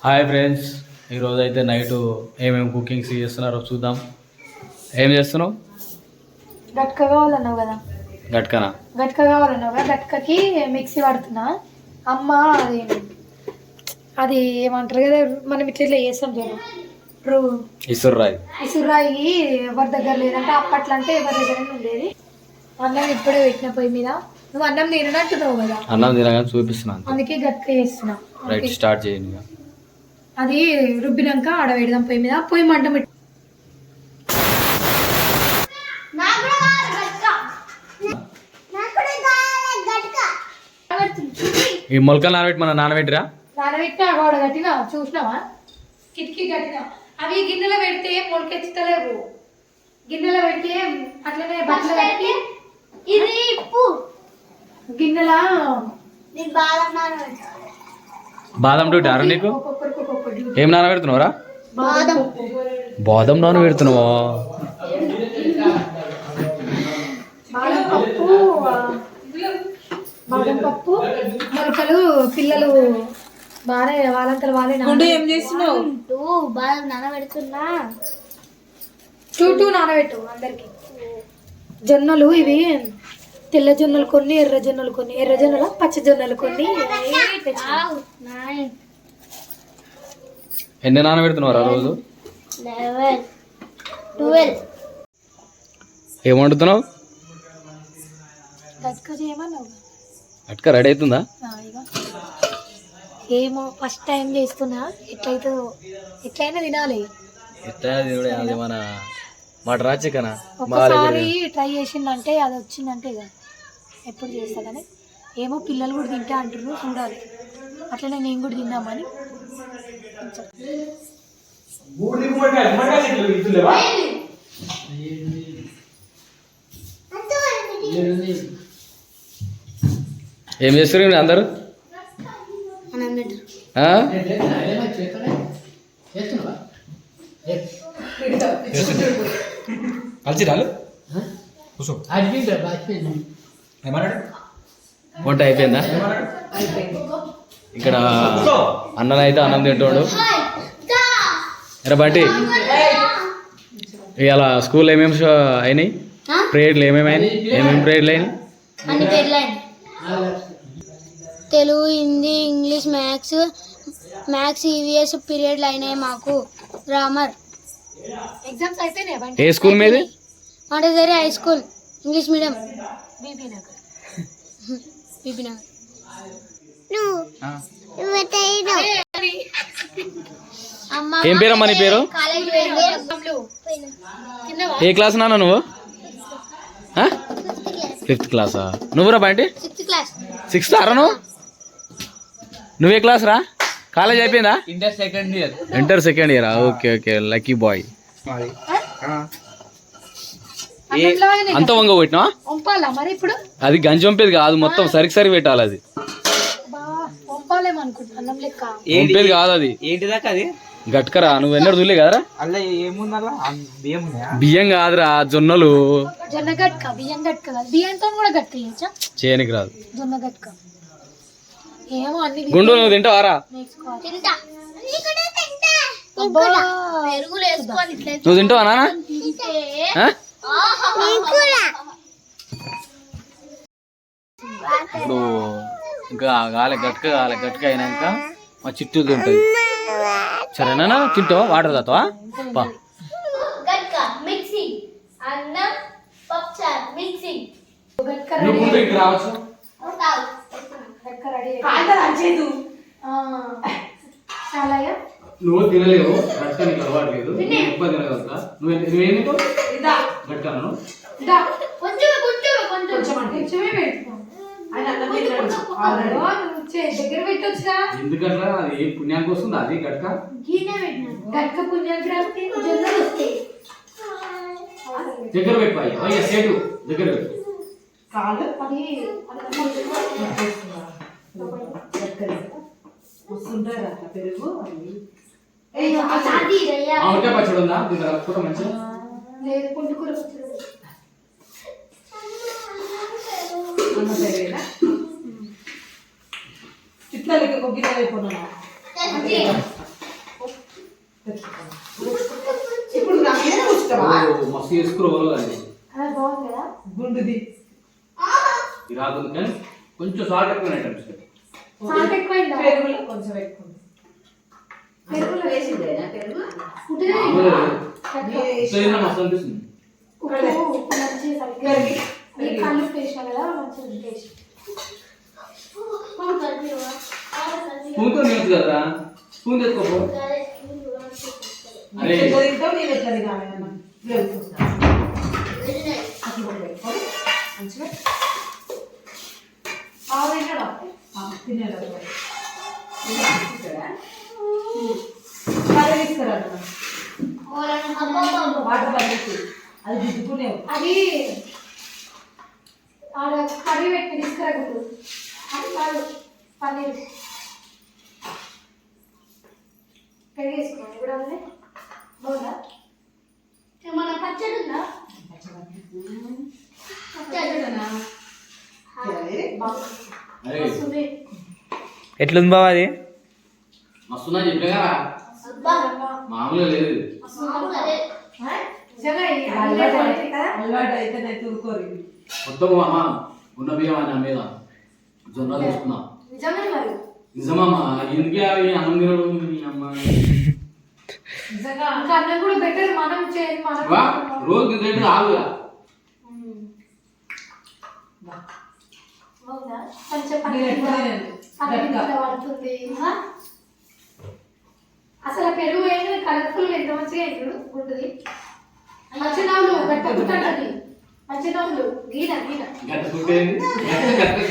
Hi friends, ఈరోజు అయితే night ఏమేమి కుకింగ్స్ చేస్తున్నారో చూద్దాం. ఏం చేస్తున్నావు? గట్క కావాలన్నావు కదా. గట్క కావాలన్నావు కదా, గట్కకి మిక్సీ పడుతున్నా. అమ్మ అది ఏమంటారు కదా, మనం ఇట్లా చేస్తాం చూడు, ఇసుర్రాయి ఎవరి దగ్గర లేదంటే అప్పట్లో అంటే ఎవరి దగ్గర ఉండేది. అన్నం ఇప్పుడే పెట్టిన పొయ్యి మీద. నువ్వు అన్నం తినట్టున్నావు కదా, అన్నం తినగా చూపిస్తున్నాను, అందుకే గట్క చేస్తున్నా. రైట్, స్టార్ట్ చేయండి. అది రుబ్బినాక ఆడ పెడదాం పొయ్యి మీద. పొయ్యి మంట పెట్టి ఈ మొలకలు నానబెట్టి మన నానబెట్టిరా, నానబెట్టినా గోడ కట్టినా చూసినావా, కిటికీ కట్టినా. అవి గిన్నెలో పెడితే మొలకెత్తుతలేవు. గిన్నెలో పెడితే అట్లనే బట్టలు కట్టి ఇది గిన్నెల బాదం డ్యూటీ నీకు. ఏం నానబెడుతున్నావురా? బాదం నానబెడుతున్నావా? బాదం పప్పు మొలకలు పిల్లలు బాగా వాళ్ళంతా వాళ్ళే. ఏం చేస్తున్నావు? బాదం నానబెడుతున్నా. టూ నానబెట్టు అందరికి. జొన్నలు ఇవి తెల్ల జొన్నలు కొన్ని, ఎర్ర జొన్నలు కొన్ని. ఎర్ర జొన్నల పచ్చ జొన్నలు కొన్ని. ఎన్ని నానబెడుతున్నావురా రోజు? 11, 12. ఏం వండుతున్నావు? అట్క రెడీ అవుతుందా? ఏమో ఫస్ట్ టైం చేస్తున్నా, ఎట్లయితుందో. ఎట్లయినా తినాలి. ఎట్లా మన మాట రాచికనా ఒకసారి ట్రై చేసిందంటే అది వచ్చిందంటే ఇక ఎప్పుడు చేస్తా. కానీ ఏమో పిల్లలు కూడా తింటా అంటున్నారు, చూడాలి. అట్లనే నేను కూడా తిందామని. ఏం చేస్తారు అందరు? వంట అయిపోయిందా? ఇక్కడ అన్నం అయితే అన్నం తింటాడు. ఎరా బంటి, ఇవాళ స్కూల్ ఏమేమి అయినాయి? ప్రేయర్లు ఏమేమి అయినాయి? ఏమేమి ప్రేయర్లు అయినాయి? Telugu, Hindi, English, maths EVS పీరియడ్లు అయినాయి మాకు. గ్రామర్ ఎగ్జామ్స్ అయిపోయినాయి. ఏ స్కూల్ మీది? మాటేసరి high school, English medium, Bibi Nagar. ఏం పేరమ్మా నీ పేరు? ఏ క్లాస్ నాన్న నువ్వు? 5th క్లాసా? నువ్వురా బంటి? 6th అరా నువ్వు? నువ్వే క్లాస్ రా? కాలేజ్ అయిపోయిందా? Inter second year. Okay okay, lucky boy. అంత వంగ పెట్టినా? అది గంజి వంపేది కాదు, మొత్తం సరికి సరి పెట్టాలి. అది వంపేది కాదు, అది గట్కరా. నువ్వు ఎన్నడూ చూడలే కదరా? బియ్యం కాదురా, జొన్నలు. జొన్న గట్క, బియ్యం గట్క కాదు. బియ్యంతో కూడా గట్క చేయనికి రాదు. జొన్న గట్క ఏమో అన్ని. గుండు నువ్వు తింటావారా? నువ్వు తింటావా నాన్న? ఇప్పుడు ఇంకా గట్క గట్క అయినాక మా చిట్టు తింటుంది. సరేనా? తింటావా? వాటర్ తాతావా? రావచ్చు. నువ్వు తినలేవు, గట్క నీకు అలవాటు లేదు. ఎక్కువ తినగలుగుతా. నువ్వేమి గట్కను ఎందుకంటే అది ఏ పుణ్యానికి వస్తుంది? అది గట్క దగ్గర పెట్టాయి. సేటు దగ్గర పెట్టు. పచ్చడి ఉందా? మంచిగా చిట్లకి గిన్నె అయిపోయినా మస్తు చేసుకురు అది అదే బాగుంది కదా గుండుది ఇది రాదు కానీ కొంచెం సాల్ట్ ఎక్కువ ఐటమ్స్ సాల్ట్ ఎక్కువైందా పెరుగులో కొంచెం ఎక్కువ పెరుగులో వేసిందేనా పెరుగు ఉట్టిదే మస్తు అనిపిస్తుంది ఉప్పు మంచి సరిగ్గా ఈ కళ్ళు వేసినా కదా మంచి టేస్ట్ స్పూన్తో తినొచ్చు కదా స్పూన్ తెచ్చుకోపో అరే ఎట్లా తింటావు నేను ఎట్లా తినాలి అన్న మంచిగా తినేలా కర్రీ తీసుకురా వాటర్ పద్ధతి అది దిద్దుకునేవు అది ఆడ కర్రీ పెట్టి తీసుకురాకూడదు అది కాదు పన్నీర్ పెరుగు వేసుకోండి ఇప్పుడు అదే బాగుందా మన పచ్చడి ఉందా అరే వస్తుంది ఎట్లుంది బావ అది మస్తున్నా చెప్పేగా మామూలుగా లేదు నిజంగా ఇది అలవాటు అయితే కదా అలవాటు అయితే నేను తూరుకోరు మొత్తం అమ్మా ఉన్న బియ్యం అని మీద జొన్నలు తీసుకున్నా నిజంగా మరి నిజమమ్మా ఎందుకే అవి అన్నం తినడం మీ అమ్మ నిజంగా ఇంకా అన్నం కూడా బెటర్ మనం చేయాలి మనం వా, రోజు రేటు ఆగుగా బాగుందా కొంచెం నేను ఎప్పుడు పన్నీర్ తినను. ఇట్లా పడుతుంది అసలు ఆ పెరుగు ఏంటి కలర్ఫుల్ ఎంత మంచిగా ఇప్పుడు ఉంటుంది మంచి నవ్వులు గట్ట కుట్టండి మంచి నవ్వులు గీన గీన గట్టుకుంటే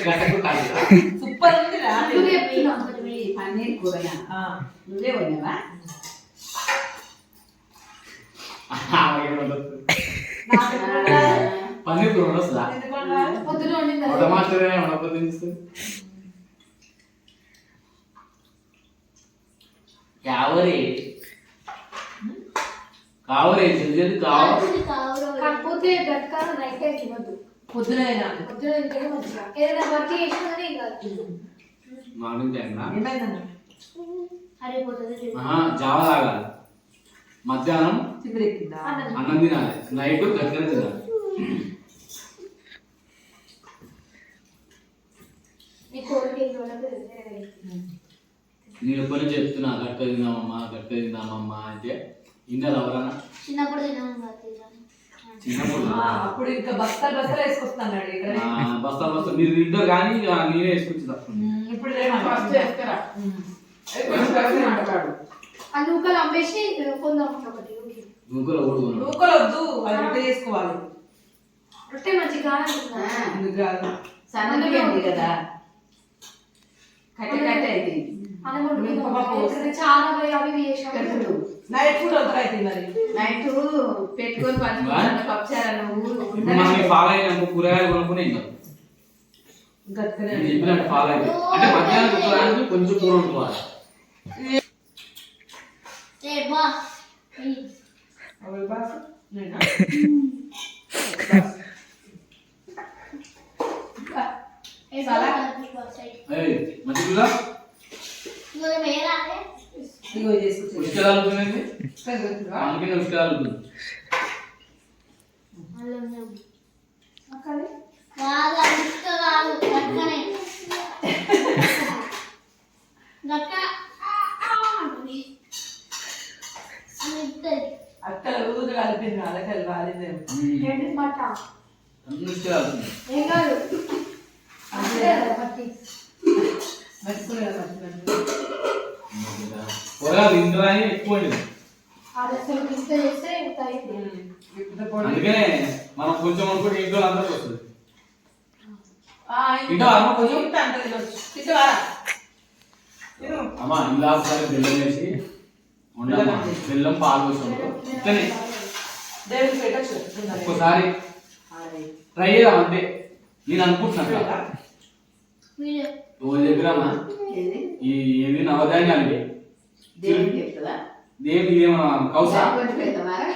గట్టుకుంటాను సూపర్ ఉంది రా అందుకే చెప్తున్నా పన్నీర్ కూరనా నువ్వే ఉన్నావా పన్నీర్ కూర వస్తుందా పొద్దున వండింది వంట మాస్టర్ వండకపోతే కావరే కావరే జల్దీ కావాలి కాకపోతే గట్క నైట్ టైం తినద్దు పొద్దున పొద్దున తింటే మంచిగా ఏదైనా వర్క్ చేసినా కానీ ఏం కాదు మార్నింగ్ టైం ఏమైందన్న అరిగిపోతుంది జావ తాగాలి మధ్యాహ్నం చిగురెక్కిందా అన్నం తినాలి నైట్ గట్టిగా తినాలి నీ కోరిక ఏంటో నేను ఎప్పటి నుంచి చెప్తున్నా గట్ట తిందామమ్మా అంటే ఇన్నర్ ఎవరన్నా చిన్నప్పుడు తిన్నాము చిన్నప్పుడు అప్పుడు ఇంకా బస్తాలు బస్తాలు వేసుకొస్తున్నాడు ఇక్కడ బస్తా మీరు తింటారు కానీ ఇక నేనే వేసుకొచ్చి తప్ప ఇప్పుడు ఆ నూకలు అమ్మేసి కొందాం ఒకటి నూకలు ఓడుకున్నాడు నూకలు వద్దు అది రొట్టె చేసుకోవాలి రొట్టె మంచిగా ఎందుకు కాదు సన్నగా ఉంది కదా కట్టె కట్టె అయితే చాలా పోయి అవి ఇవి చేసినాం నైట్ ఫుడ్ వద్దు అయితే మరి నైట్ పెట్టుకొని పంచుకుంటున్న పప్పుచారు ఇప్పుడు మనం ఫాలో అయినాక కూరగాయలు కొనుక్కునే ఇంకా గట్కనే నేను చెప్పినట్టు ఫాలో అయితే అంటే మధ్యాహ్నం కూరగాయలు కొంచెం కూర వండుకోవాలి అవల్ బాస్ నేనా మంచిగా ఇగో చేసుకొచ్చి ఉష్కరాలు అవుతుందండి అందుకనే ఉష్కరాలు అవుతుంది అక్కడ ఊరు కలిపింది అలకలు వాలిందేమో ఏంటి మాట అన్ని ఉష్కరాలు అవుతుంది ఏం కాదు అంతే కదా పట్టి మర్చిపోయా కూరగాయలు తింటారా అని ఎక్కువ వండింది అసలు మిస్ చేస్తే ఇంత అయింది అందుకనే మనం కొంచెం అనుకుంటే ఇంట్లో అందరికి వస్తుంది తింటావా అమ్మ కొంచెం అమ్మ ఇలా ఒకసారి బెల్లం వేసి ఉండమ్మా బెల్లం పాలు పోసాము ఇట్లనే దేవుడికి పెట్టచ్చు ఒక్కసారి ట్రై చేద్దాం అంతే నేను అనుకుంటున్నాను రోజు దగ్గరమ్మా ఏది ఈ ఏవి నవధాన్యాలు ఇవి దేవుడికి చెప్తావా దేవి ఇదేమో కౌసా కొంచెం పెడతామారా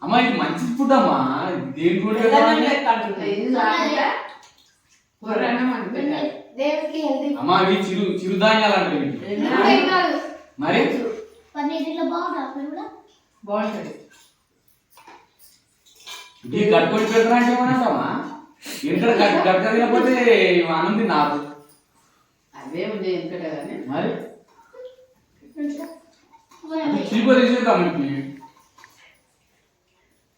అమ్మా ఇది మంచి ఫుడ్ అమ్మా దేని కూడా ఇది కాకుండా కూరన్నం అని పెట్టాలి దేవుడికి హెల్దీ అమ్మా ఇవి చిరుధాన్యాలు అంటే వీటిని. ఏం కాదు మరి పన్నీర్ ఇట్లా బాగుంటుంది కూడా బాగుంటది ఈ కట్టుకొని పెడతారా అంటే ఏమన్నామా ఇక్కడ కట్టకపోతే ఆనంది నాకు అవే ఉన్నాయి ఎందుకంటే కానీ మరి చీపర్ తీసుకుంటాం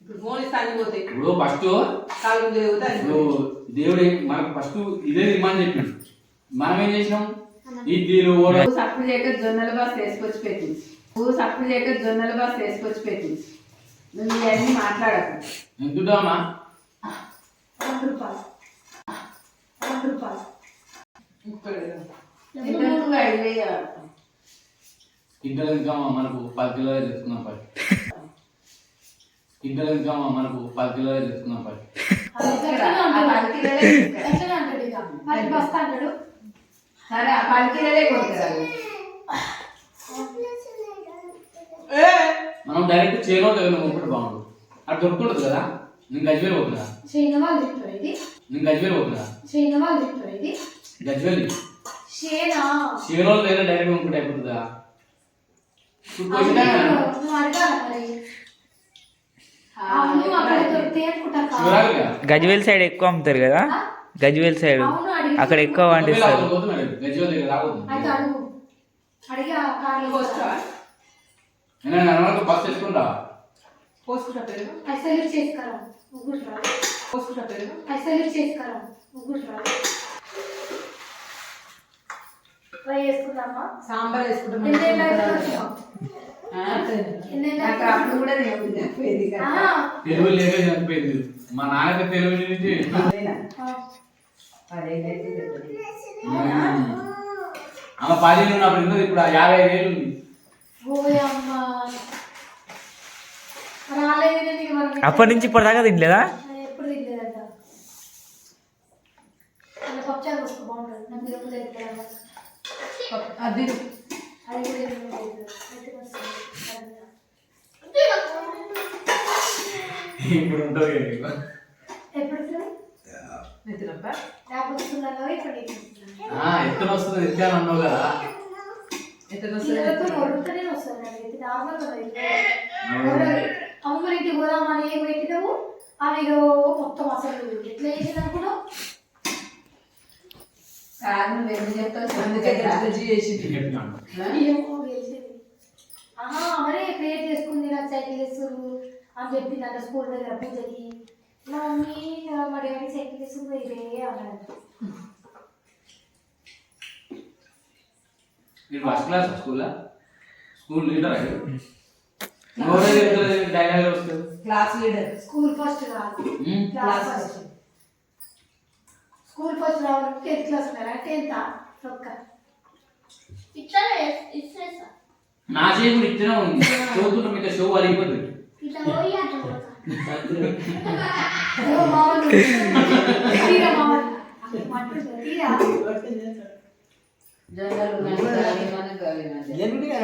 ఇప్పుడు ఫోన్ ఇస్తాను పోతే ఇప్పుడు ఫస్ట్ కాలు తిరుగుతాను ఇప్పుడు దేవుడు మనకు ఫస్ట్ ఇదే ఇమ్మని చెప్పిండు మనం ఏం చేసినాం ఇడ్లీలు ఓడ సప్పుడు చేయక జొన్నల బాస్ వేసుకొచ్చి పెట్టింది సప్పుడు చేయక జొన్నల బాస్ వేసుకొచ్చి పెట్టింది నువ్వు ఇవన్నీ మాట్లాడకు ఎంతుంటామా 2 రూపాయలు 2 రూపాయలు ఇంతకు 5,000 కింటలు ఇంకా మనకు 10 కిలోలు తీసుకున్నాం కింటలు ఇంకా మనకు 10 కిలోలు తీసుకున్నాం ఎట్లా అంటాడు ఇక మరి బస్తా అంటాడు సరే ఆ 10 కిలోలే కొడుకురాదు మనం డైరెక్ట్ చేలో దగ్గర ఒకటి బాగుండు అది దొరుకుతుంది కదా నేను గజ్వేల్ పోతున్నా చేయన వాళ్ళు చెప్తారు ఇది నేను గజ్వేల్ పోతున్నా చేయన వాళ్ళు చెప్తారు ఇది గజ్వేల్ షేనా చేలో దగ్గర డైరెక్ట్ ఇంకోటి అయిపోతుందా నువ్వు అడగాలి మరి అవును అక్కడ దొరికితే అనుకుంటా గజ్వేల్ సైడ్ ఎక్కువ అమ్ముతారు కదా గజ్వేల్ సైడ్ అవును అడిగి అక్కడ ఎక్కువ పండిస్తారు గజ్వేల్ దగ్గర రాబోతుంది అయితే అడుగు అడిగి ఆ కార్లో పోస్తా బస్ తెచ్చుకుంటా పోసుకుంటా పేరు ఐసోలేట్ చేసుకురా ముగ్గురు రాదు పోసుకుంటా పేరు ఐసోలేట్ చేసుకురా ముగ్గురు రాదు ట్రై చేసుకుందామా సాంబార్ వేసుకుంటాం నాకు అప్పుడు కూడా దేవుడు చెప్పేది కదా తెలుగు లేక చనిపోయింది మా నాన్నకి తెలుగు నుంచి పదేళ్ళైతే చెప్పదు ఆమె 10 ఉన్నప్పుడు ఉన్నది ఇప్పుడు 55 ఏళ్ళు ఉంది ఓయమ్మా రాలేదు నేను మనం అప్పటి నుంచి ఇప్పటిదాకా తినలేదా ఎప్పుడు తినలేదంట అలా పప్పుచారు వస్తూ బాగుంటుంది నాకు ఎప్పుడు తెలియదు అది అది కూడా ఏమి లేదు ఇప్పుడు ఉంటుంది కదా నీకు. ఎప్పుడు వస్తుంది నెత్తినప్ప నాకు వస్తుందన్నో ఇప్పుడు నీకు వస్తుందా ఎత్తున వస్తుంది ఎత్తాను అన్నావు కదా ఎత్తున వరుతనే వస్తుంది నాకు ఇది నార్మల్గా అమ్మ ఇంటికి పోదామని ఏం పెట్టినావు అవి మొత్తం అసలు ఎట్లా చేసింది అనుకున్నావు కాదు నువ్వు ఎందుకు చెప్తావు అందుకే గజ్జి చేసింది చెప్పినాను. ఏమో గెలిచేది మరే క్రియేట్ చేసుకుంది నాకు సైకిల్ వేస్తారు అని చెప్పింది అంట స్కూల్ దగ్గర పూజకి మా మమ్మీ మా డాడీ సైకిల్ వేస్తుంది ఇదే అన్నాడు మీరు first class school leader dialogue వస్తుంది క్లాస్ లీడర్ స్కూల్ ఫస్ట్ రాదు క్లాస్ ఫస్ట్ స్కూల్ ఫస్ట్ రావాలంటే 10th క్లాస్ ఉన్నారా 10th ఒక్క నా చేయి కూడా ఇచ్చినా ఉంది చదువుతుంటే మీకు షో అలిగిపోతుంది జొన్నలు